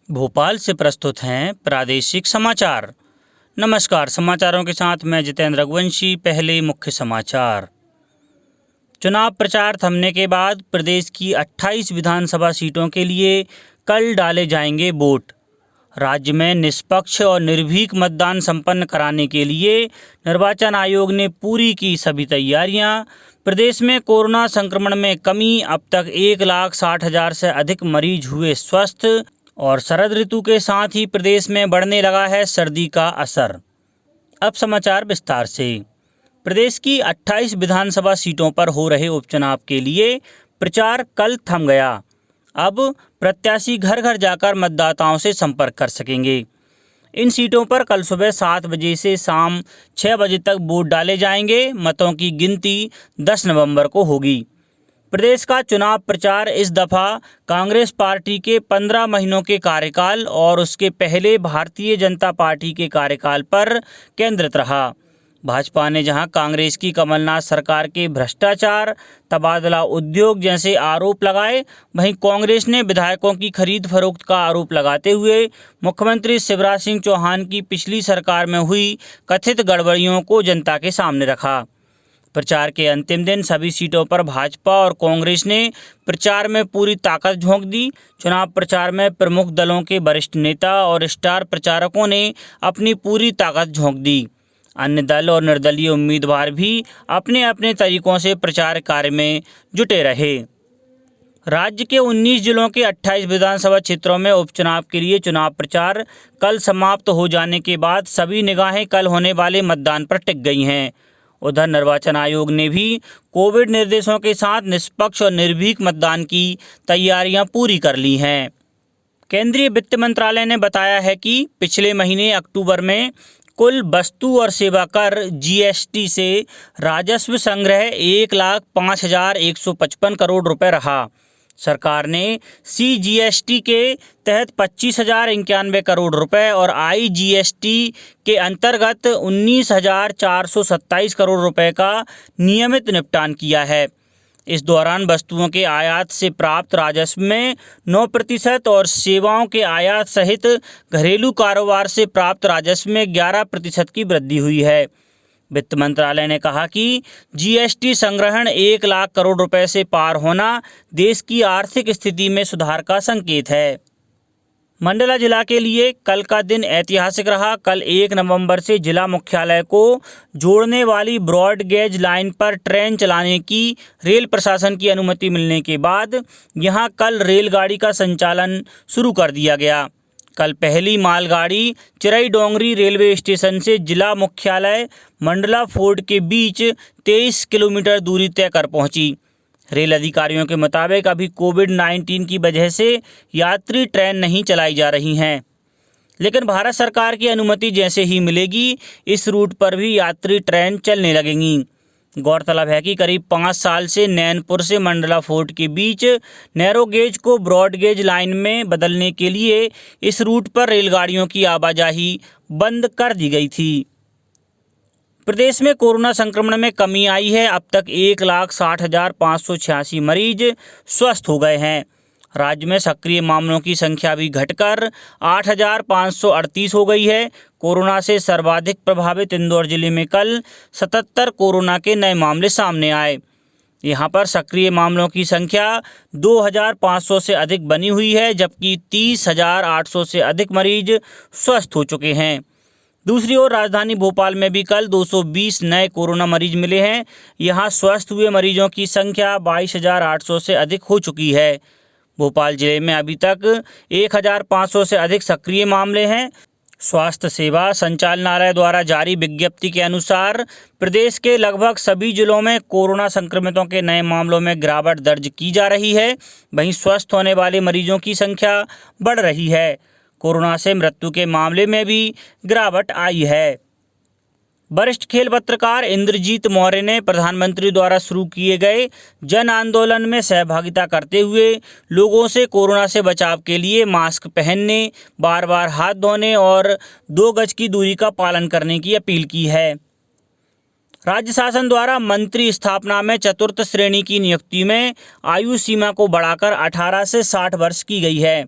भोपाल से प्रस्तुत हैं प्रादेशिक समाचार। नमस्कार, समाचारों के साथ मैं जितेंद्र रघुवंशी। पहले मुख्य समाचार। चुनाव प्रचार थमने के बाद प्रदेश की 28 विधानसभा सीटों के लिए कल डाले जाएंगे वोट। राज्य में निष्पक्ष और निर्भीक मतदान संपन्न कराने के लिए निर्वाचन आयोग ने पूरी की सभी तैयारियां। प्रदेश में कोरोना संक्रमण में कमी, अब तक 1,60,000 से अधिक मरीज हुए स्वस्थ। और शरद ऋतु के साथ ही प्रदेश में बढ़ने लगा है सर्दी का असर। अब समाचार विस्तार से। प्रदेश की 28 विधानसभा सीटों पर हो रहे उपचुनाव के लिए प्रचार कल थम गया। अब प्रत्याशी घर घर जाकर मतदाताओं से संपर्क कर सकेंगे। इन सीटों पर कल सुबह 7 बजे से शाम 6 बजे तक वोट डाले जाएंगे। मतों की गिनती 10 नवंबर को होगी। प्रदेश का चुनाव प्रचार इस दफा कांग्रेस पार्टी के 15 महीनों के कार्यकाल और उसके पहले भारतीय जनता पार्टी के कार्यकाल पर केंद्रित रहा। भाजपा ने जहां कांग्रेस की कमलनाथ सरकार के भ्रष्टाचार, तबादला उद्योग जैसे आरोप लगाए, वहीं कांग्रेस ने विधायकों की खरीद फरोख्त का आरोप लगाते हुए मुख्यमंत्री शिवराज सिंह चौहान की पिछली सरकार में हुई कथित गड़बड़ियों को जनता के सामने रखा। प्रचार के अंतिम दिन सभी सीटों पर भाजपा और कांग्रेस ने प्रचार में पूरी ताकत झोंक दी। चुनाव प्रचार में प्रमुख दलों के वरिष्ठ नेता और स्टार प्रचारकों ने अपनी पूरी ताकत झोंक दी। अन्य दल और निर्दलीय उम्मीदवार भी अपने अपने तरीकों से प्रचार कार्य में जुटे रहे। राज्य के 19 जिलों के 28 विधानसभा क्षेत्रों में उपचुनाव के लिए चुनाव प्रचार कल समाप्त हो जाने के बाद सभी निगाहें कल होने वाले मतदान पर टिक गई हैं। उधर निर्वाचन आयोग ने भी कोविड निर्देशों के साथ निष्पक्ष और निर्भीक मतदान की तैयारियां पूरी कर ली हैं। केंद्रीय वित्त मंत्रालय ने बताया है कि पिछले महीने अक्टूबर में कुल वस्तु और सेवा कर (जीएसटी) से राजस्व संग्रह 1,05,155 करोड़ रुपए रहा। सरकार ने CGST के तहत 25,091 करोड़ रुपए और IGST के अंतर्गत 19,427 करोड़ रुपए का नियमित निपटान किया है। इस दौरान वस्तुओं के आयात से प्राप्त राजस्व में 9% और सेवाओं के आयात सहित घरेलू कारोबार से प्राप्त राजस्व में 11% की वृद्धि हुई है। वित्त मंत्रालय ने कहा कि GST संग्रहण 1 लाख करोड़ रुपए से पार होना देश की आर्थिक स्थिति में सुधार का संकेत है। मंडला जिला के लिए कल का दिन ऐतिहासिक रहा। कल 1 नवंबर से जिला मुख्यालय को जोड़ने वाली ब्रॉड गेज लाइन पर ट्रेन चलाने की रेल प्रशासन की अनुमति मिलने के बाद यहां कल रेलगाड़ी का संचालन शुरू कर दिया गया। कल पहली मालगाड़ी चिरई डोंगरी रेलवे स्टेशन से जिला मुख्यालय मंडला फोर्ट के बीच 23 किलोमीटर दूरी तय कर पहुंची। रेल अधिकारियों के मुताबिक अभी कोविड-19 की वजह से यात्री ट्रेन नहीं चलाई जा रही हैं, लेकिन भारत सरकार की अनुमति जैसे ही मिलेगी इस रूट पर भी यात्री ट्रेन चलने लगेंगी। गौरतलब है कि करीब 5 साल से नैनपुर से मंडला फोर्ट के बीच नैरो गेज को ब्रॉड गेज लाइन में बदलने के लिए इस रूट पर रेलगाड़ियों की आवाजाही बंद कर दी गई थी। प्रदेश में कोरोना संक्रमण में कमी आई है। अब तक 1,60,586 मरीज स्वस्थ हो गए हैं। राज्य में सक्रिय मामलों की संख्या भी घटकर 8,538 हो गई है। कोरोना से सर्वाधिक प्रभावित इंदौर जिले में कल 77 कोरोना के नए मामले सामने आए। यहां पर सक्रिय मामलों की संख्या 2,500 से अधिक बनी हुई है, जबकि 30,800 से अधिक मरीज स्वस्थ हो चुके हैं। दूसरी ओर राजधानी भोपाल में भी कल 220 नए कोरोना मरीज मिले हैं। यहां स्वस्थ हुए मरीजों की संख्या 22,800 से अधिक हो चुकी है। भोपाल जिले में अभी तक 1,500 से अधिक सक्रिय मामले हैं। स्वास्थ्य सेवा संचालनालय द्वारा जारी विज्ञप्ति के अनुसार प्रदेश के लगभग सभी जिलों में कोरोना संक्रमितों के नए मामलों में गिरावट दर्ज की जा रही है। वहीं स्वस्थ होने वाले मरीजों की संख्या बढ़ रही है। कोरोना से मृत्यु के मामले में भी गिरावट आई है। वरिष्ठ खेल पत्रकार इंद्रजीत मौर्य ने प्रधानमंत्री द्वारा शुरू किए गए जन आंदोलन में सहभागिता करते हुए लोगों से कोरोना से बचाव के लिए मास्क पहनने, बार बार हाथ धोने और 2 गज की दूरी का पालन करने की अपील की है। राज्य शासन द्वारा मंत्री स्थापना में चतुर्थ श्रेणी की नियुक्ति में आयु सीमा को बढ़ाकर 18 से 60 वर्ष की गई है।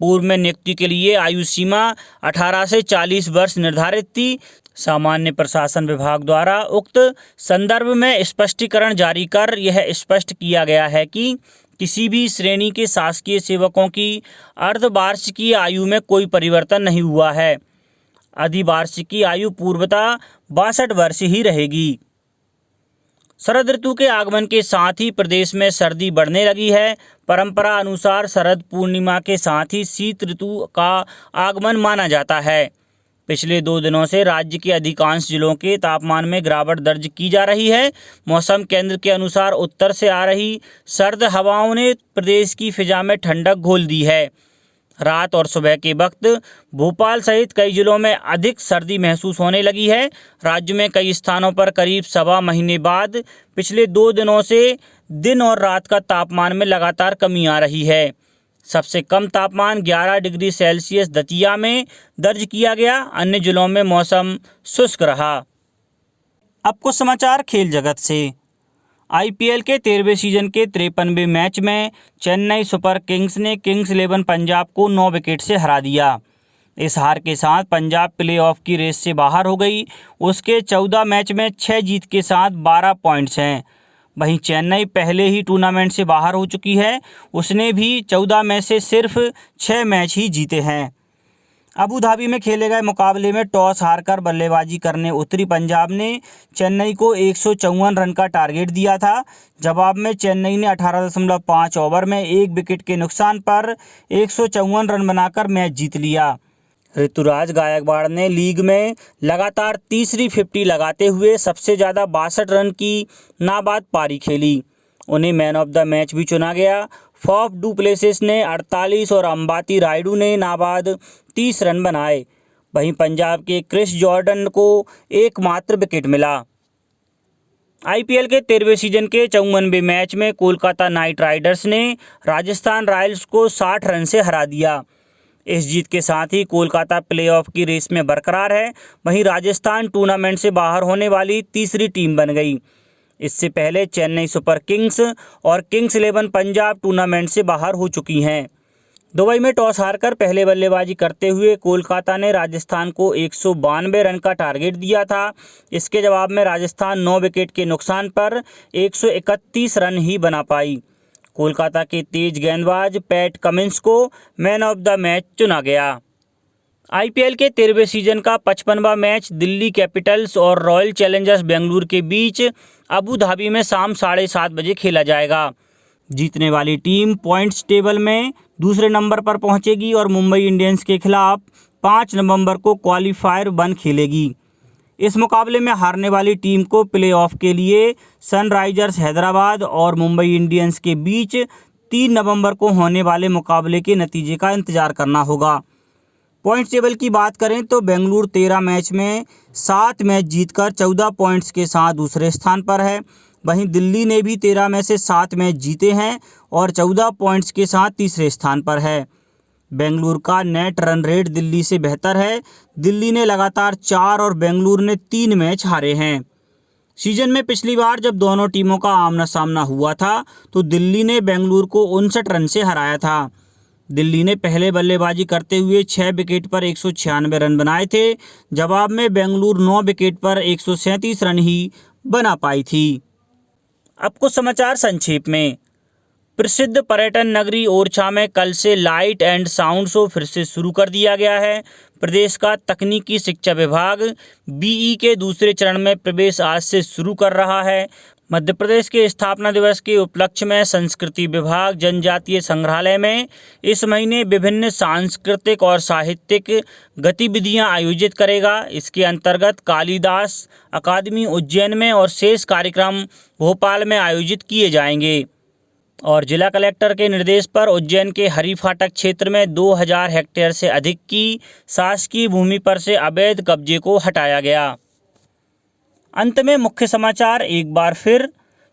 पूर्व में नियुक्ति के लिए आयु सीमा 18 से 40 वर्ष निर्धारित थी। सामान्य प्रशासन विभाग द्वारा उक्त संदर्भ में स्पष्टीकरण जारी कर यह स्पष्ट किया गया है कि किसी भी श्रेणी के शासकीय सेवकों की अर्धवार्षिकीय आयु में कोई परिवर्तन नहीं हुआ है। अधिवार्षिकीय आयु पूर्वतः 62 वर्ष ही रहेगी। शरद ऋतु के आगमन के साथ ही प्रदेश में सर्दी बढ़ने लगी है। परंपरा अनुसार शरद पूर्णिमा के साथ ही शीत ऋतु का आगमन माना जाता है। पिछले 2 दिनों से राज्य के अधिकांश जिलों के तापमान में गिरावट दर्ज की जा रही है। मौसम केंद्र के अनुसार उत्तर से आ रही सर्द हवाओं ने प्रदेश की फिजा में ठंडक घोल दी है। रात और सुबह के वक्त भोपाल सहित कई जिलों में अधिक सर्दी महसूस होने लगी है। राज्य में कई स्थानों पर करीब 1.25 महीने बाद पिछले 2 दिनों से दिन और रात का तापमान में लगातार कमी आ रही है। सबसे कम तापमान 11 डिग्री सेल्सियस दतिया में दर्ज किया गया। अन्य जिलों में मौसम शुष्क रहा। अब कुछ समाचार खेल जगत से। आईपीएल के 13वें सीजन के 53वें मैच में चेन्नई सुपर किंग्स ने किंग्स 11 पंजाब को 9 विकेट से हरा दिया। इस हार के साथ पंजाब प्लेऑफ की रेस से बाहर हो गई। उसके 14 मैच में 6 जीत के साथ 12 पॉइंट्स हैं। वहीं चेन्नई पहले ही टूर्नामेंट से बाहर हो चुकी है। उसने भी 14 में से सिर्फ 6 मैच ही जीते हैं। अबू धाबी में खेले गए मुकाबले में टॉस हारकर बल्लेबाजी करने उतरी पंजाब ने चेन्नई को 154 रन का टारगेट दिया था। जवाब में चेन्नई ने 18.5 ओवर में 1 विकेट के नुकसान पर 154 रन बनाकर मैच जीत लिया। ऋतुराज गायकवाड़ ने लीग में लगातार तीसरी 50 लगाते हुए सबसे ज़्यादा 62 रन की नाबाद पारी खेली। उन्हें मैन ऑफ द मैच भी चुना गया। फॉफ डू प्लेसिस ने 48 और अंबाती रायडू ने नाबाद 30 रन बनाए। वहीं पंजाब के क्रिस जॉर्डन को एकमात्र विकेट मिला। आईपीएल के 13वें सीजन के 54वें मैच में कोलकाता नाइट राइडर्स ने राजस्थान रॉयल्स को 60 रन से हरा दिया। इस जीत के साथ ही कोलकाता प्लेऑफ की रेस में बरकरार है। वहीं राजस्थान टूर्नामेंट से बाहर होने वाली तीसरी टीम बन गई। इससे पहले चेन्नई सुपर किंग्स और किंग्स 11 पंजाब टूर्नामेंट से बाहर हो चुकी हैं। दुबई में टॉस हारकर पहले बल्लेबाजी करते हुए कोलकाता ने राजस्थान को 192 रन का टारगेट दिया था। इसके जवाब में राजस्थान 9 विकेट के नुकसान पर 131 रन ही बना पाई। कोलकाता के तेज गेंदबाज पैट कमिंस को मैन ऑफ द मैच चुना गया। आईपीएल के 13वें सीजन का 55वां मैच दिल्ली कैपिटल्स और रॉयल चैलेंजर्स बेंगलुरु के बीच अबू धाबी में शाम 7:30 बजे खेला जाएगा। जीतने वाली टीम पॉइंट्स टेबल में दूसरे नंबर पर पहुंचेगी और मुंबई इंडियंस के खिलाफ 5 नवंबर को क्वालीफायर 1 खेलेगी। इस मुकाबले में हारने वाली टीम को प्लेऑफ के लिए सनराइजर्स हैदराबाद और मुंबई इंडियंस के बीच 3 नवंबर को होने वाले मुकाबले के नतीजे का इंतजार करना होगा। पॉइंट्स टेबल की बात करें तो बेंगलुरु 13 मैच में 7 मैच जीतकर 14 पॉइंट्स के साथ दूसरे स्थान पर है। वहीं दिल्ली ने भी 13 में से 7 मैच जीते हैं और 14 पॉइंट्स के साथ तीसरे स्थान पर है। बेंगलुरु का नेट रन रेट दिल्ली से बेहतर है। दिल्ली ने लगातार 4 और बेंगलुरु ने 3 मैच हारे हैं। सीजन में पिछली बार जब दोनों टीमों का आमना सामना हुआ था तो दिल्ली ने बेंगलुरु को 59 रन से हराया था। दिल्ली ने पहले बल्लेबाजी करते हुए 6 विकेट पर 196 रन बनाए थे। जवाब में बेंगलुरु 9 विकेट पर 137 रन ही बना पाई थी। अब कुछ समाचार संक्षेप में। प्रसिद्ध पर्यटन नगरी ओरछा में कल से लाइट एंड साउंड शो फिर से शुरू कर दिया गया है। प्रदेश का तकनीकी शिक्षा विभाग बीई के दूसरे चरण में प्रवेश आज से शुरू कर रहा है। मध्य प्रदेश के स्थापना दिवस के उपलक्ष्य में संस्कृति विभाग जनजातीय संग्रहालय में इस महीने विभिन्न सांस्कृतिक और साहित्यिक गतिविधियां आयोजित करेगा। इसके अंतर्गत कालिदास अकादमी उज्जैन में और शेष कार्यक्रम भोपाल में आयोजित किए जाएंगे। और जिला कलेक्टर के निर्देश पर उज्जैन के हरि फाटक क्षेत्र में 2000 हेक्टेयर से अधिक की शासकीय भूमि पर से अवैध कब्जे को हटाया गया। अंत में मुख्य समाचार एक बार फिर।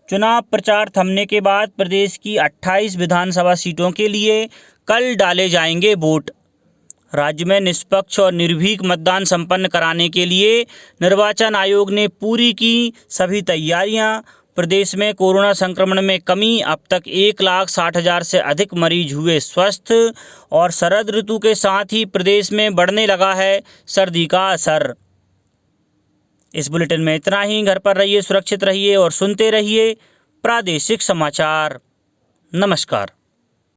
चुनाव प्रचार थमने के बाद प्रदेश की 28 विधानसभा सीटों के लिए कल डाले जाएंगे वोट। राज्य में निष्पक्ष और निर्भीक मतदान संपन्न कराने के लिए निर्वाचन आयोग ने पूरी की सभी तैयारियां। प्रदेश में कोरोना संक्रमण में कमी, अब तक 1,60,000 से अधिक मरीज हुए स्वस्थ। और शरद ऋतु के साथ ही प्रदेश में बढ़ने लगा है सर्दी का असर। इस बुलेटिन में इतना ही। घर पर रहिए, सुरक्षित रहिए और सुनते रहिए प्रादेशिक समाचार। नमस्कार।